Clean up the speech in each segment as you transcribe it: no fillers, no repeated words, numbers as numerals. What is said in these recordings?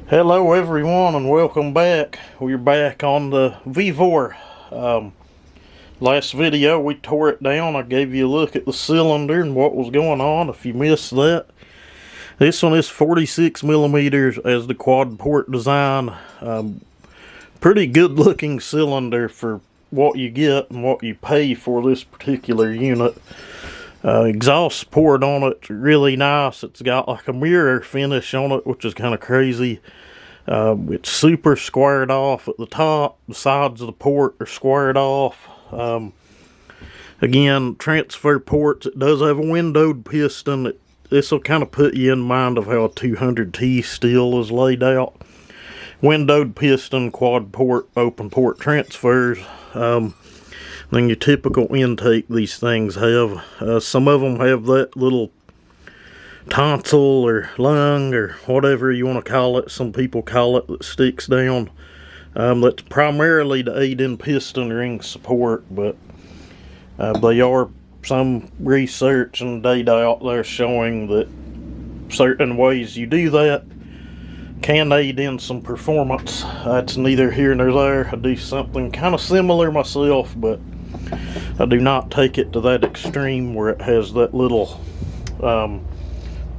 Hello everyone and welcome back. We're back on the Vevor. Last video we tore it down. I gave you a look at the cylinder and what was going on. If you missed that, this one is 46 millimeters as the quad port design. Pretty good looking cylinder for what you get and what you pay for this particular unit. Exhaust port on it, really nice. It's got like a mirror finish on it, which is kind of crazy. It's super squared off at the top. The sides of the port are squared off. Again, transfer ports. It does have a windowed piston. This will kind of put you in mind of how a 200T steel is laid out. Windowed piston, quad port, open port transfers. Than your typical intake these things have. Some of them have that little tonsil or lung or whatever you want to call it. Some people call it, that sticks down. That's primarily to aid in piston ring support, but they are some research and data out there showing that certain ways you do that can aid in some performance. That's neither here nor there. I do something kind of similar myself, but I do not take it to that extreme where it has that little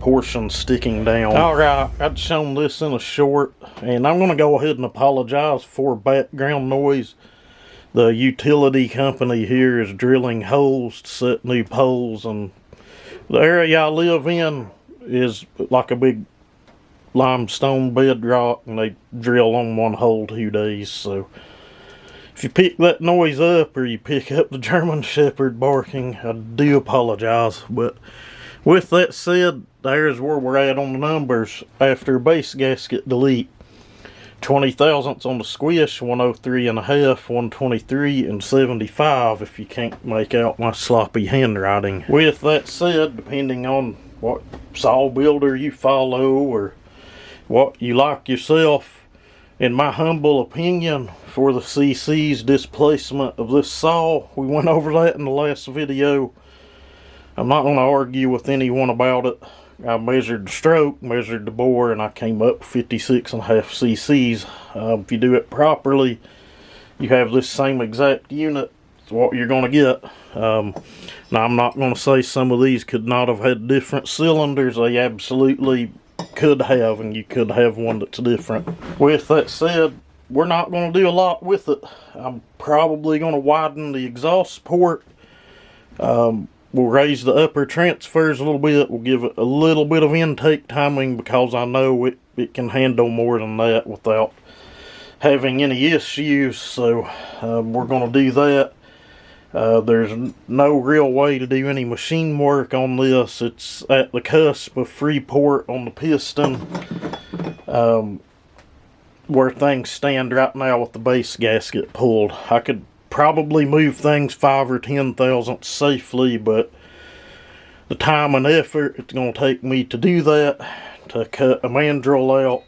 portion sticking down. Alright, I'd shown this in a short, and I'm going to go ahead and apologize for background noise. The utility company here is drilling holes to set new poles, and the area I live in is like a big limestone bedrock, and they drill on one hole 2 days, so if you pick that noise up or you pick up the German Shepherd barking, I do apologize. But with that said, there's where we're at on the numbers after base gasket delete. 20 thousandths on the squish, 103 and a half, 123 and 75 if you can't make out my sloppy handwriting. With that said, depending on what saw builder you follow or what you like yourself, in my humble opinion, for the cc's displacement of this saw, we went over that in the last video. I'm not going to argue with anyone about it. I measured the stroke, measured the bore, and I came up 56.5 cc's. If you do it properly, you have this same exact unit. It's what you're going to get. Now, I'm not going to say some of these could not have had different cylinders. They absolutely could have, and you could have one that's different. With that said, we're not going to do a lot with it. I'm probably going to widen the exhaust port. We'll raise the upper transfers a little bit. We'll give it a little bit of intake timing because I know it can handle more than that without having any issues. So we're going to do that. There's no real way to do any machine work on this. It's at the cusp of free port on the piston, where things stand right now with the base gasket pulled. I could probably move things 5 or 10 thousandths safely, but the time and effort it's going to take me to do that, to cut a mandrel out,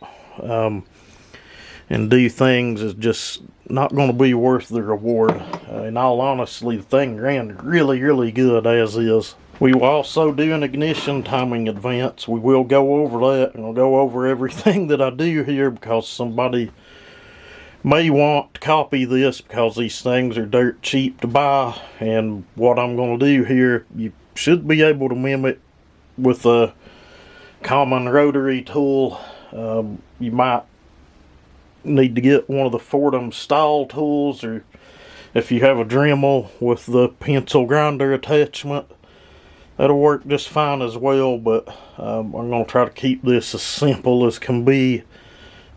and do things is just not going to be worth the reward. In all honesty, the thing ran really, really good as is. We will also do an ignition timing advance. We will go over that, and we'll go over everything that I do here because somebody may want to copy this because these things are dirt cheap to buy. And what I'm going to do here, you should be able to mimic with a common rotary tool. You might need to get one of the Fordham style tools, or if you have a Dremel with the pencil grinder attachment, that'll work just fine as well. But I'm going to try to keep this as simple as can be,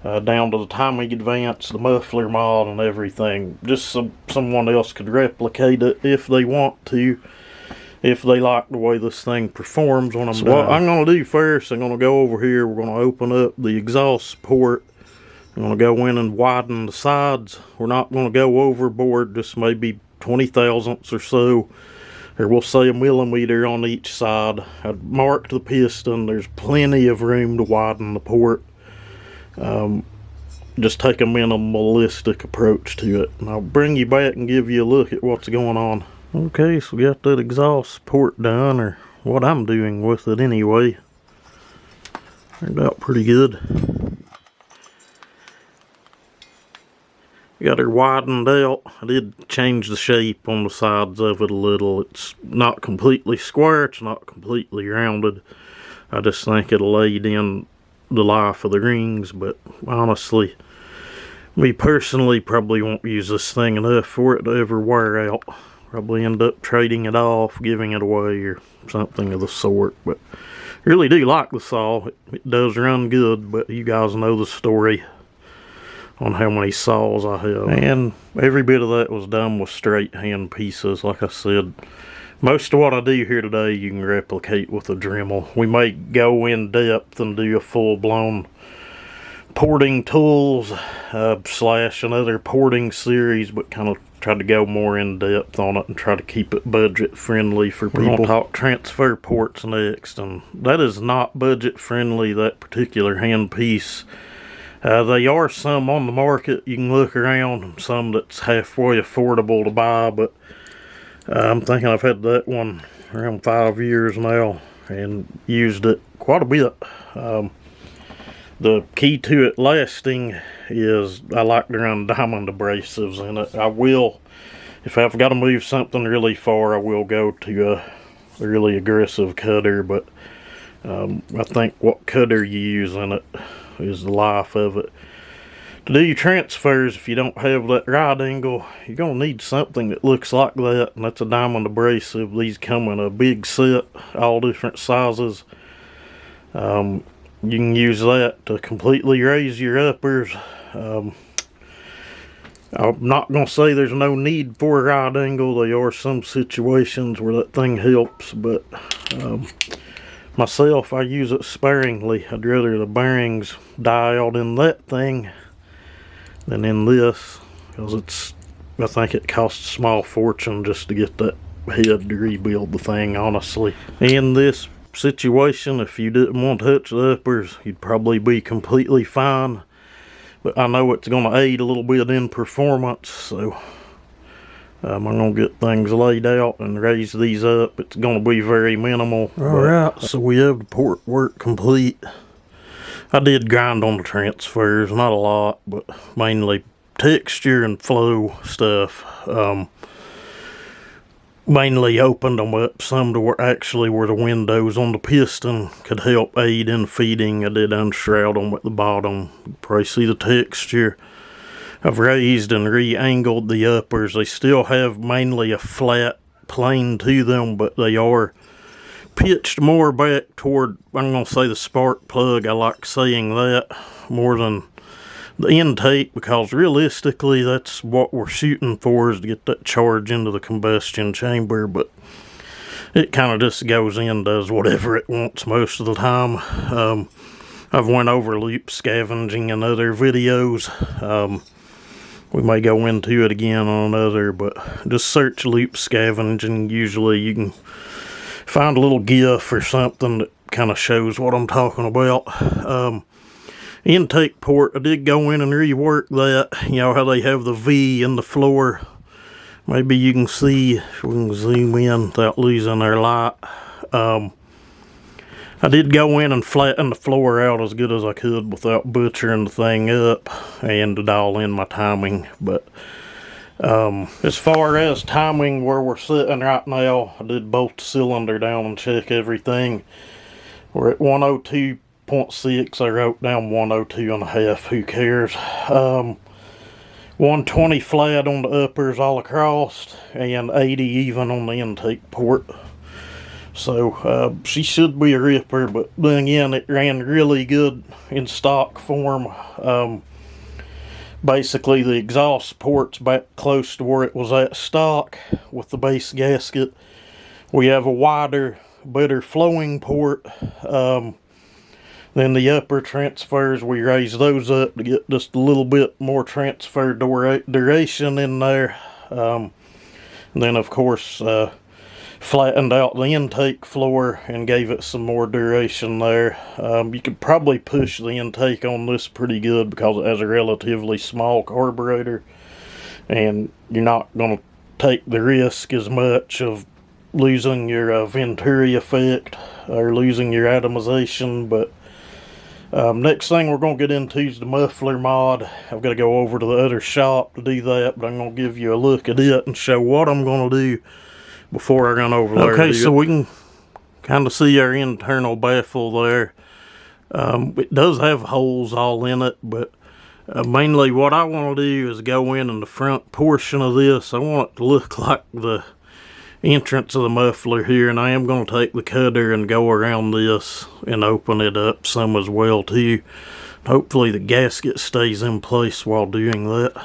down to the timing advance, the muffler mod, and everything. Just so someone else could replicate it if they want to, if they like the way this thing performs when I'm done. What I'm going to do first, I'm going to go over here. We're going to open up the exhaust port. I'm going to go in and widen the sides. We're not going to go overboard, just maybe 20 thousandths or so, or we'll say a millimeter on each side. I'd marked the piston. There's plenty of room to widen the port. Just take a minimalistic approach to it, and I'll bring you back and give you a look at what's going on. Okay, so we got that exhaust port done, or what I'm doing with it anyway. Turned out pretty good. Got her widened out. I did change the shape on the sides of it a little. It's not completely square, it's not completely rounded. I just think it'll aid in the life of the rings, but honestly, me personally probably won't use this thing enough for it to ever wear out. Probably end up trading it off, giving it away, or something of the sort. But I really do like the saw. It does run good, but you guys know the story on how many saws I have. And every bit of that was done with straight hand pieces. Like I said, most of what I do here today you can replicate with a Dremel. We may go in depth and do a full-blown porting tools slash another porting series, but kind of try to go more in depth on it and try to keep it budget friendly for people. We're going to talk transfer ports next, and that is not budget friendly, that particular hand piece. They are some on the market. You can look around, and some that's halfway affordable to buy, but I'm thinking I've had that one around 5 years now and used it quite a bit. The key to it lasting is I like to run diamond abrasives in it. I will, if I've got to move something really far, I will go to a really aggressive cutter, but I think what cutter you use in it is the life of it. To do your transfers, if you don't have that right angle, you're going to need something that looks like that, and that's a diamond abrasive. These come in a big set, all different sizes. You can use that to completely raise your uppers. I'm not going to say there's no need for a right angle. There are some situations where that thing helps, but myself, I use it sparingly. I'd rather the bearings dialed in that thing than in this, because I think it costs a small fortune just to get that head to rebuild the thing, honestly. In this situation, if you didn't want to touch the uppers, you'd probably be completely fine, but I know it's going to aid a little bit in performance, so I'm going to get things laid out and raise these up. It's going to be very minimal. Alright, so we have the port work complete. I did grind on the transfers, not a lot, but mainly texture and flow stuff. Mainly opened them up some to where the windows on the piston could help aid in feeding. I did unshroud them at the bottom. You can probably see the texture. I've raised and re-angled the uppers. They still have mainly a flat plane to them, but they are pitched more back toward, I'm going to say, the spark plug. I like saying that more than the intake, because realistically that's what we're shooting for, is to get that charge into the combustion chamber, but it kind of just goes in, does whatever it wants most of the time. I've went over loop scavenging in other videos. We may go into it again on another, but just search loop scavenging. Usually you can find a little GIF or something that kind of shows what I'm talking about. Intake port, I did go in and rework that. You know how they have the V in the floor? Maybe you can see, if we can zoom in without losing our light. I did go in and flatten the floor out as good as I could without butchering the thing up, and to dial in my timing. But as far as timing where we're sitting right now, I did bolt the cylinder down and check everything. We're at 102.6. I wrote down 102.5. Who cares? 120 flat on the uppers all across, and 80 even on the intake port. So she should be a ripper, but then again, it ran really good in stock form. Basically, the exhaust port's back close to where it was at stock with the base gasket. We have a wider, better flowing port. Then the upper transfers, we raise those up to get just a little bit more transfer duration in there. And then, of course, flattened out the intake floor and gave it some more duration there. You could probably push the intake on this pretty good because it has a relatively small carburetor, and you're not going to take the risk as much of losing your Venturi effect or losing your atomization. But Next thing we're going to get into is the muffler mod. I've got to go over to the other shop to do that, but I'm going to give you a look at it and show what I'm going to do before I run over there. Okay, so we can kind of see our internal baffle there. It does have holes all in it, but mainly what I want to do is go in the front portion of this. I want it to look like the entrance of the muffler here, and I am going to take the cutter and go around this and open it up some as well too. Hopefully the gasket stays in place while doing that.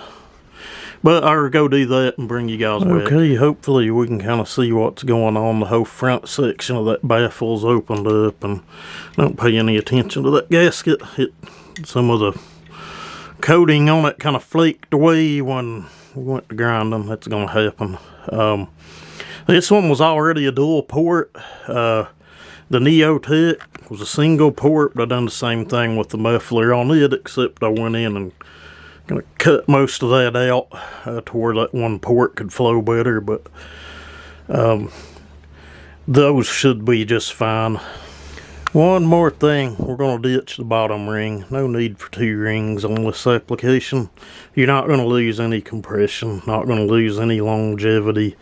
But I'll go do that and bring you guys back. Okay, hopefully we can kind of see what's going on. The whole front section of that baffle's opened up, and don't pay any attention to that gasket. Some of the coating on it kind of flaked away when we went to grind them. That's going to happen. This one was already a dual port. The Neotech was a single port, but I done the same thing with the muffler on it, except I went in and kind of cut most of that out to where that one port could flow better, but those should be just fine. One more thing, we're going to ditch the bottom ring. No need for 2 rings on this application. You're not going to lose any compression, not going to lose any longevity.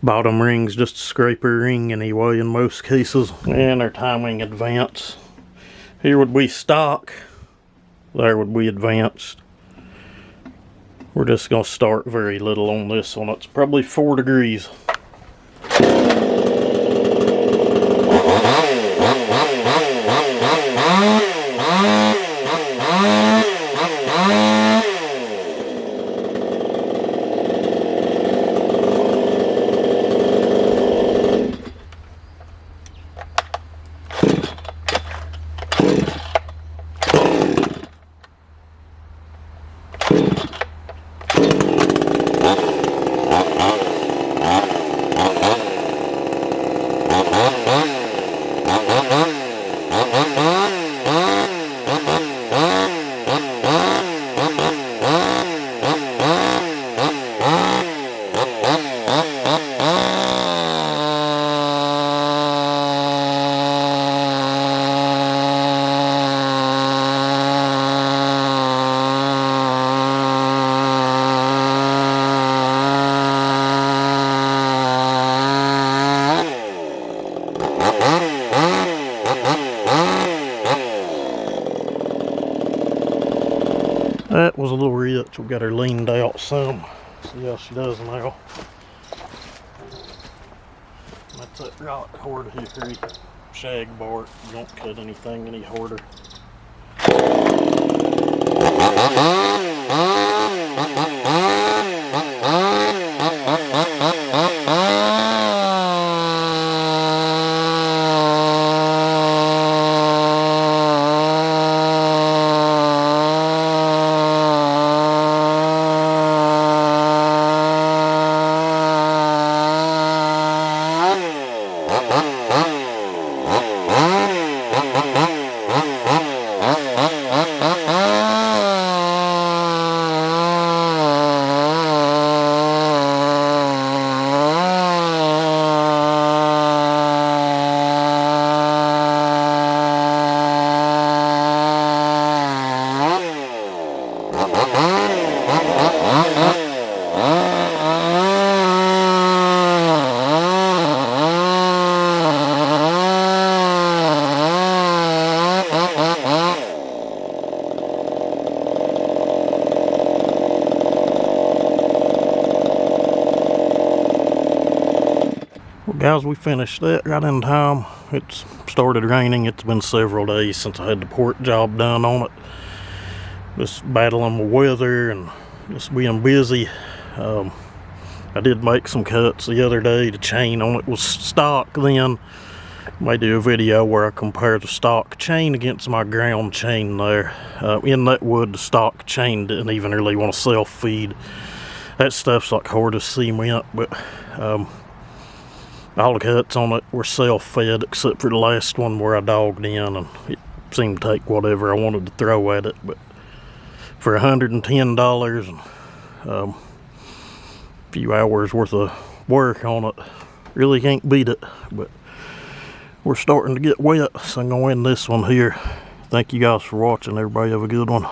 Bottom ring's just a scraper ring anyway in most cases. And our timing advance. Here would be stock. There would be advanced. We're just going to start very little on this one. It's probably 4 degrees. That was a little rich. We got her leaned out some. See how she does now. That's that rock hard hickory shag bark. You don't cut anything any harder. Well, guys, we finished that right in time. It's started raining. It's been several days since I had the port job done on it. Just battling with weather and just being busy. I did make some cuts the other day. The chain on it was stock then. May do a video where I compare the stock chain against my ground chain there. In that wood, the stock chain didn't even really want to self-feed. That stuff's like hard as cement, but all the cuts on it were self-fed except for the last one where I dogged in, and it seemed to take whatever I wanted to throw at it. But for $110 and a few hours worth of work on it, really can't beat it. But we're starting to get wet, so I'm going to end this one here. Thank you guys for watching. Everybody have a good one.